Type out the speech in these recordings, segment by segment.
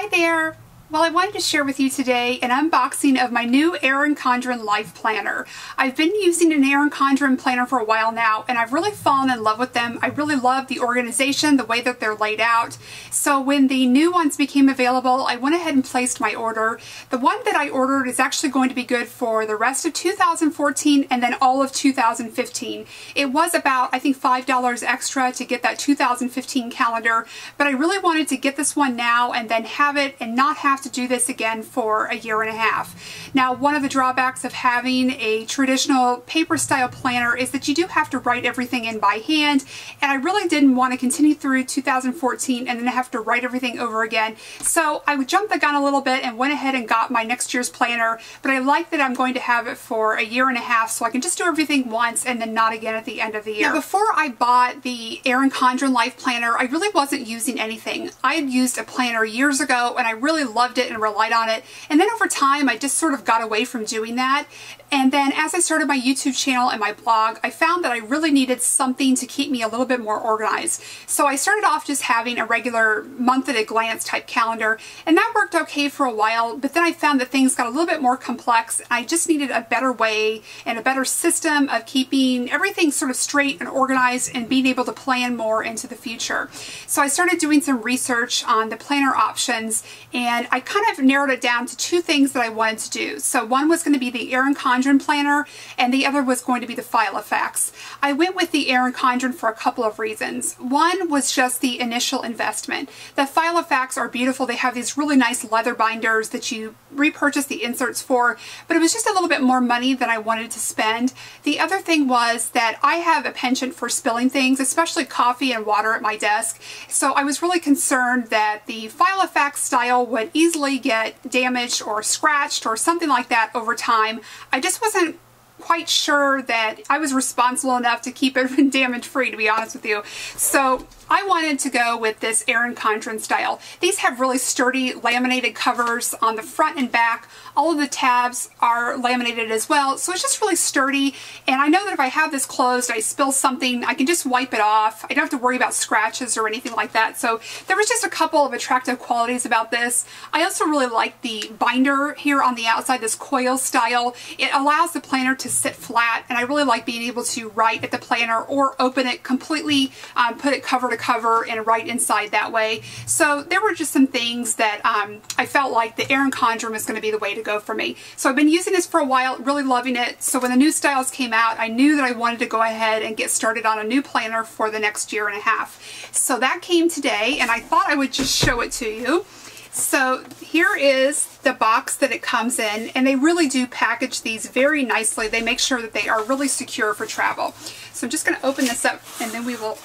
Hi there! Well, I wanted to share with you today an unboxing of my new Erin Condren Life Planner. I've been using an Erin Condren planner for a while now, and I've really fallen in love with them. I really love the organization, the way that they're laid out. So when the new ones became available, I went ahead and placed my order. The one that I ordered is actually going to be good for the rest of 2014 and then all of 2015. It was about, I think, $5 extra to get that 2015 calendar, but I really wanted to get this one now and then have it and not have to do this again for a year and a half. Now, one of the drawbacks of having a traditional paper style planner is that you do have to write everything in by hand, and I really didn't want to continue through 2014 and then have to write everything over again. So I jumped the gun a little bit and went ahead and got my next year's planner, but I like that I'm going to have it for a year and a half so I can just do everything once and then not again at the end of the year. Now, before I bought the Erin Condren Life Planner, I really wasn't using anything. I had used a planner years ago and I really loved it and relied on it, and then over time I just sort of got away from doing that. And then as I started my YouTube channel and my blog, I found that I really needed something to keep me a little bit more organized. So I started off just having a regular month at a glance type calendar, and that worked okay for a while, but then I found that things got a little bit more complex. I just needed a better way and a better system of keeping everything sort of straight and organized and being able to plan more into the future. So I started doing some research on the planner options, and I kind of narrowed it down to two things that I wanted to do. So one was going to be the Erin Condren planner, and the other was going to be the File Effects. I went with the Erin Condren for a couple of reasons. One was just the initial investment. The File Effects are beautiful. They have these really nice leather binders that you repurchase the inserts for, but it was just a little bit more money than I wanted to spend. The other thing was that I have a penchant for spilling things, especially coffee and water at my desk, so I was really concerned that the File Effects style would easily get damaged or scratched or something like that over time. I just wasn't quite sure that I was responsible enough to keep it damage free, to be honest with you. So I wanted to go with this Erin Condren style. These have really sturdy laminated covers on the front and back. All of the tabs are laminated as well, so it's just really sturdy, and I know that if I have this closed, I spill something, I can just wipe it off. I don't have to worry about scratches or anything like that. So there was just a couple of attractive qualities about this. I also really like the binder here on the outside, this coil style. It allows the planner to sit flat, and I really like being able to write at the planner or open it completely, put it cover to cover and write inside that way. So there were just some things that I felt like the Erin Condren was going to be the way to go for me. So I've been using this for a while, really loving it. So when the new styles came out, I knew that I wanted to go ahead and get started on a new planner for the next year and a half. So that came today, and I thought I would just show it to you. So here is the box that it comes in, and they really do package these very nicely. They make sure that they are really secure for travel. So I'm just going to open this up and then we will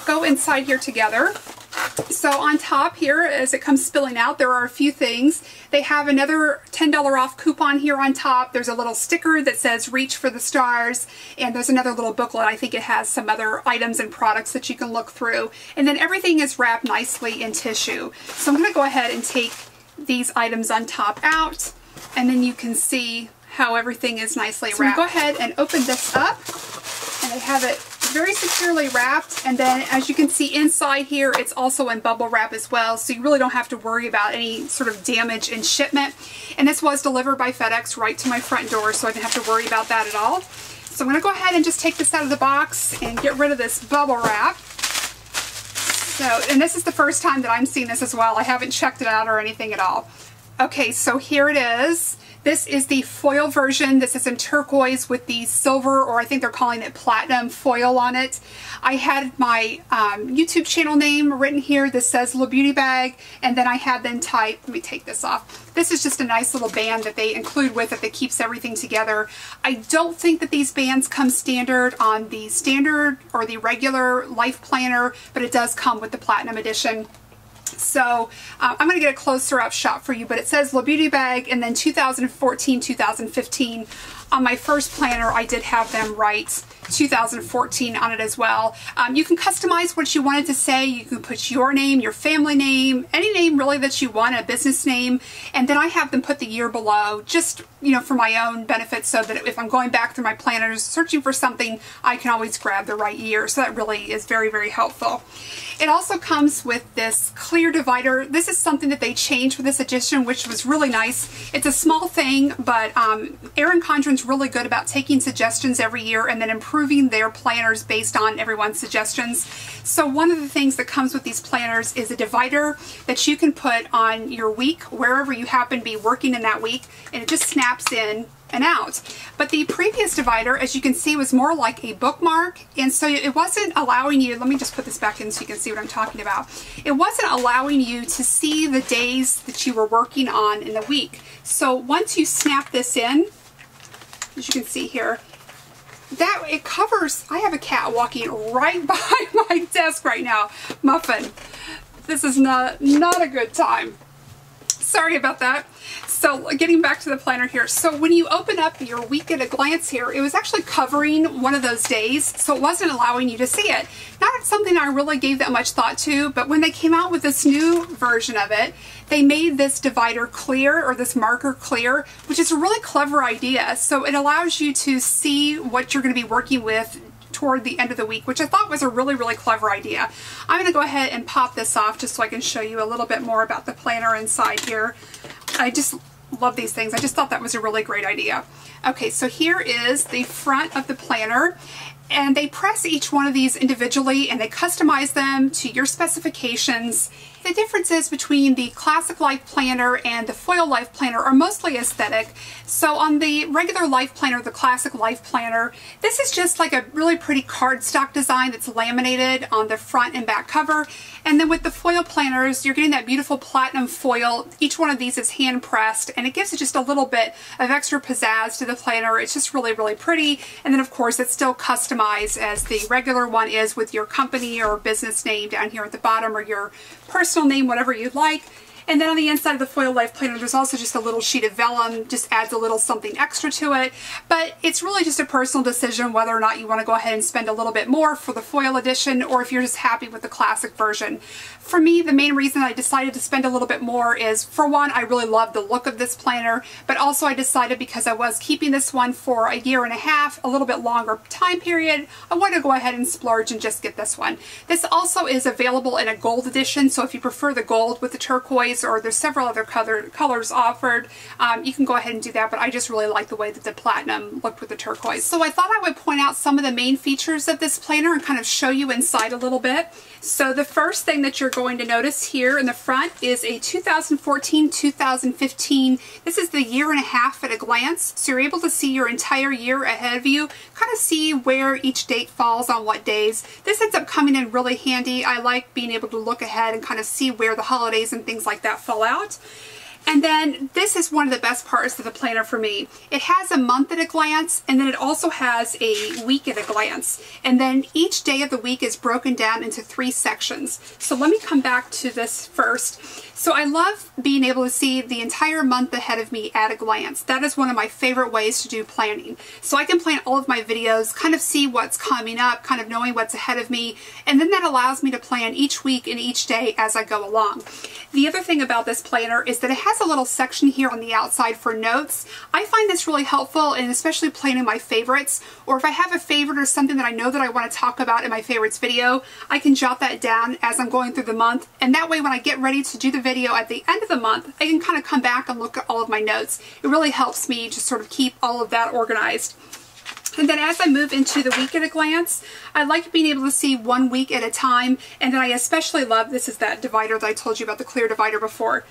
go inside here together. So on top here, as it comes spilling out, there are a few things. They have another $10 off coupon here on top. There's a little sticker that says reach for the stars, and there's another little booklet. I think it has some other items and products that you can look through, and then everything is wrapped nicely in tissue. So I'm going to go ahead and take these items on top out, and then you can see how everything is nicely wrapped. So go ahead and open this up, and they have it very securely wrapped, and then as you can see inside here, it's also in bubble wrap as well, so you really don't have to worry about any sort of damage in shipment. And this was delivered by FedEx right to my front door, so I didn't have to worry about that at all. So I'm going to go ahead and just take this out of the box and get rid of this bubble wrap. So, and this is the first time that I'm seeing this as well. I haven't checked it out or anything at all. Okay, so here it is. This is the foil version. This is in turquoise with the silver, or I think they're calling it platinum foil on it. I had my YouTube channel name written here. This says La Beauty Bag, and then I had them type, let me take this off. This is just a nice little band that they include with it that keeps everything together. I don't think that these bands come standard on the standard or the regular Life Planner, but it does come with the Platinum Edition. So I'm going to get a closer up shot for you, but it says La Beauty Bag, and then 2014, 2015. On my first planner, I did have them write 2014 on it as well. You can customize what you wanted to say. You can put your name, your family name, any name really that you want, a business name, and then I have them put the year below, just, you know, for my own benefit, so that if I'm going back through my planners searching for something, I can always grab the right year. So that really is very, very helpful. It also comes with this clear divider. This is something that they changed with this edition, which was really nice. It's a small thing, but Erin Condren's really good about taking suggestions every year and then improving their planners based on everyone's suggestions. So one of the things that comes with these planners is a divider that you can put on your week, wherever you happen to be working in that week, and it just snaps in and out. But the previous divider, as you can see, was more like a bookmark, and so it wasn't allowing you, let me just put this back in so you can see what I'm talking about. It wasn't allowing you to see the days that you were working on in the week. So once you snap this in, as you can see here, that it covers, I have a cat walking right by my desk right now. Muffin, this is not a good time. Sorry about that. So getting back to the planner here. So when you open up your week at a glance here, it was actually covering one of those days, so it wasn't allowing you to see it. Not something I really gave that much thought to, but when they came out with this new version of it, they made this divider clear, or this marker clear, which is a really clever idea. So it allows you to see what you're going to be working with toward the end of the week, which I thought was a really, really clever idea. I'm going to go ahead and pop this off just so I can show you a little bit more about the planner inside here. I just love these things. I just thought that was a really great idea. Okay, so here is the front of the planner, and they press each one of these individually and they customize them to your specifications. The differences between the Classic Life Planner and the Foil Life Planner are mostly aesthetic. So on the regular Life Planner, the Classic Life Planner, this is just like a really pretty cardstock design that's laminated on the front and back cover. And then with the foil planners, you're getting that beautiful platinum foil. Each one of these is hand pressed, and it gives it just a little bit of extra pizzazz to the planner. It's just really, really pretty. And then of course it's still customized as the regular one is, with your company or business name down here at the bottom, or your personal name, whatever you'd like. And then on the inside of the Foil Life Planner, there's also just a little sheet of vellum, just adds a little something extra to it. But it's really just a personal decision whether or not you want to go ahead and spend a little bit more for the foil edition, or if you're just happy with the classic version. For me, the main reason I decided to spend a little bit more is, for one, I really love the look of this planner, but also I decided, because I was keeping this one for a year and a half, a little bit longer time period, I wanted to go ahead and splurge and just get this one. This also is available in a gold edition, so if you prefer the gold with the turquoise, or there's several other colors offered, you can go ahead and do that, but I just really like the way that the platinum looked with the turquoise. So I thought I would point out some of the main features of this planner and kind of show you inside a little bit. So the first thing that you're going to notice here in the front is a 2014-2015. This is the year and a half at a glance, so you're able to see your entire year ahead of you, kind of see where each date falls on what days. This ends up coming in really handy. I like being able to look ahead and kind of see where the holidays and things like that fall out. And then this is one of the best parts of the planner for me. It has a month at a glance, and then it also has a week at a glance. And then each day of the week is broken down into 3 sections. So let me come back to this first. So I love being able to see the entire month ahead of me at a glance. That is one of my favorite ways to do planning. So I can plan all of my videos, kind of see what's coming up, kind of knowing what's ahead of me, and then that allows me to plan each week and each day as I go along. The other thing about this planner is that it has a little section here on the outside for notes. I find this really helpful, and especially planning my favorites, or if I have a favorite or something that I know that I want to talk about in my favorites video, I can jot that down as I'm going through the month, and that way when I get ready to do the video at the end of the month, I can kind of come back and look at all of my notes. It really helps me just sort of keep all of that organized. And then as I move into the week at a glance, I like being able to see one week at a time, and then I especially love, this is that divider that I told you about, the clear divider before.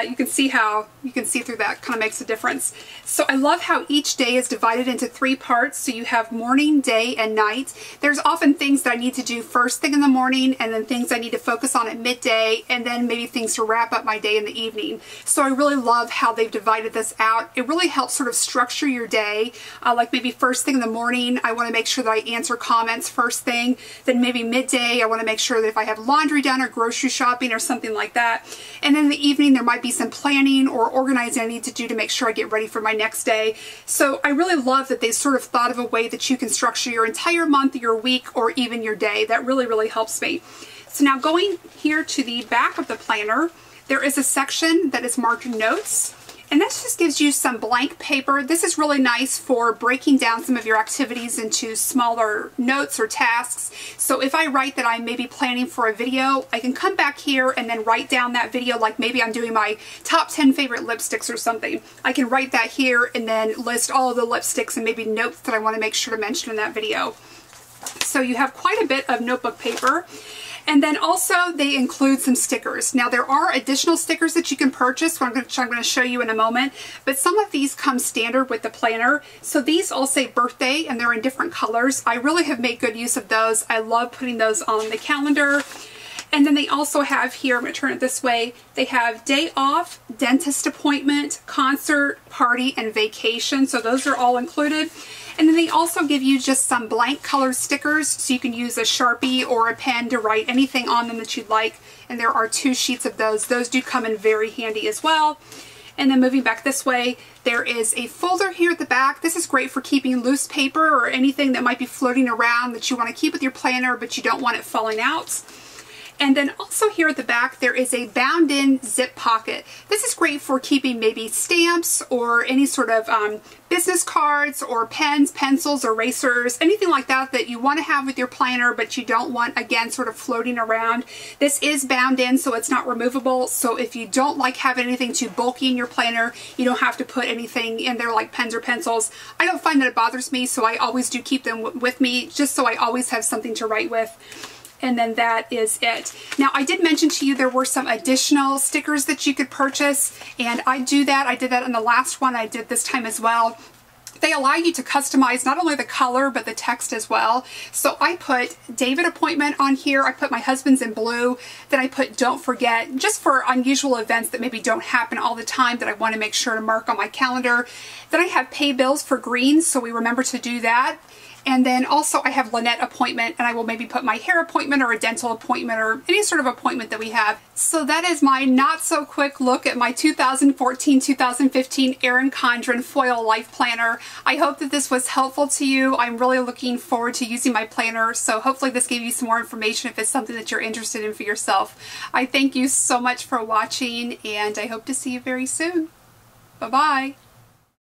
You can see through that, kind of makes a difference. So I love how each day is divided into 3 parts. So you have morning, day, and night. There's often things that I need to do first thing in the morning, and then things I need to focus on at midday, and then maybe things to wrap up my day in the evening. So I really love how they've divided this out. It really helps sort of structure your day. Like maybe first thing in the morning, I want to make sure that I answer comments first thing. Then maybe midday, I want to make sure that if I have laundry done or grocery shopping or something like that. And then in the evening, there might be some planning or organizing I need to do to make sure I get ready for my next day. So I really love that they sort of thought of a way that you can structure your entire month, your week, or even your day. That really, really helps me. So now going here to the back of the planner, there is a section that is marked notes. And this just gives you some blank paper. This is really nice for breaking down some of your activities into smaller notes or tasks. So if I write that I'm maybe planning for a video, I can come back here and then write down that video, like maybe I'm doing my top 10 favorite lipsticks or something. I can write that here and then list all of the lipsticks and maybe notes that I want to make sure to mention in that video. So you have quite a bit of notebook paper. And then also they include some stickers. Now there are additional stickers that you can purchase, which I'm going to show you in a moment, but some of these come standard with the planner. So these all say birthday and they're in different colors. I really have made good use of those. I love putting those on the calendar. And then they also have here, I'm going to turn it this way, they have day off, dentist appointment, concert, party, and vacation. So those are all included. And then they also give you just some blank color stickers, so you can use a Sharpie or a pen to write anything on them that you'd like. And there are 2 sheets of those. Those do come in very handy as well. And then moving back this way, there is a folder here at the back. This is great for keeping loose paper or anything that might be floating around that you want to keep with your planner, but you don't want it falling out. And then also here at the back, there is a bound-in zip pocket. This is great for keeping maybe stamps or any sort of business cards or pens, pencils, erasers, anything like that that you want to have with your planner, but you don't want, again, sort of floating around. This is bound in, so it's not removable. So if you don't like having anything too bulky in your planner, you don't have to put anything in there like pens or pencils. I don't find that it bothers me, so I always do keep them with me, just so I always have something to write with. And then that is it. Now, I did mention to you there were some additional stickers that you could purchase, and I do that. I did that in the last one I did this time as well. They allow you to customize not only the color, but the text as well. So I put David appointment on here. I put my husband's in blue. Then I put don't forget, just for unusual events that maybe don't happen all the time that I want to make sure to mark on my calendar. Then I have pay bills for green, so we remember to do that. And then also I have Lynette appointment, and I will maybe put my hair appointment or a dental appointment or any sort of appointment that we have. So that is my not so quick look at my 2014-2015 Erin Condren Foil Life Planner. I hope that this was helpful to you. I'm really looking forward to using my planner, so hopefully this gave you some more information if it's something that you're interested in for yourself. I thank you so much for watching, and I hope to see you very soon. Bye-bye.